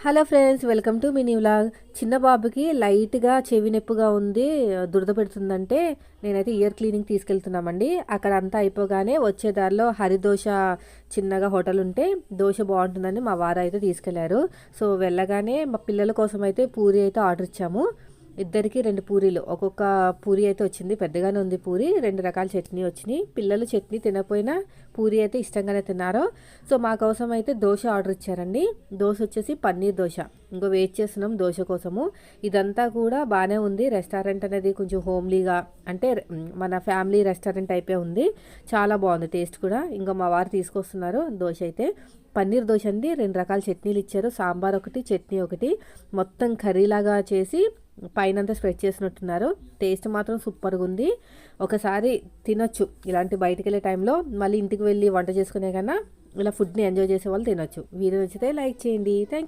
Hello friends, welcome to mini vlog. చిన్న బాబుకి లైట్గా చెవి నొప్పిగా ఉంది, దురద పెడుతుందంటే నేనైతే ఇయర్ క్లీనింగ్ తీసుకెళ్తున్నామండి. అక్కడ అంతా అయిపోగానే వచ్చే దారిలో హరిదోష చిన్నగా హోటల్ ఉంటే దోశ బాగుంటుందని మా వారు అయితే తీసుకెళ్లారు. సో వెళ్ళగానే మా పిల్లల కోసం అయితే పూరి అయితే ఆర్డర్ ఇచ్చాము. ఇద్దరికి 2 పూరీలు, ఒక్కొక్క పూరి అయితే వచ్చింది. పెద్దగానే ఉంది పూరి. 2 రకాల చట్నీ వచ్చినాయి. పిల్లలు చట్నీ తినకపోయినా పూరి అయితే ఇష్టంగానే తిన్నారు. సో మా కోసం అయితే దోశ ఆర్డర్ ఇచ్చారండి. దోశ వచ్చేసి పన్నీర్ దోశ. ఇంకో వెయిట్ చేస్తున్నాం దోశ కోసము. ఇదంతా కూడా బాగానే ఉంది. రెస్టారెంట్ అనేది కొంచెం హోమ్లీగా, అంటే మన ఫ్యామిలీ రెస్టారెంట్ అయిపోయి ఉంది. చాలా బాగుంది టేస్ట్ కూడా. ఇంకా మా వారు తీసుకొస్తున్నారు దోశ అయితే. పన్నీర్ దోశ అండి. 2 రకాల చట్నీలు ఇచ్చారు. సాంబార్ ఒకటి, చట్నీ ఒకటి, మొత్తం కర్రీలాగా చేసి పైనంతా స్ప్రెడ్ చేసినట్టున్నారు. టేస్ట్ మాత్రం సూపర్గా ఉంది. ఒకసారి తినొచ్చు ఇలాంటి బయటికి వెళ్ళే టైంలో. మళ్ళీ ఇంటికి వెళ్ళి వంట చేసుకునే కన్నా ఇలా ఫుడ్ని ఎంజాయ్ చేసే వాళ్ళు తినొచ్చు. వీడియో నచ్చితే లైక్ చేయండి. Thank you.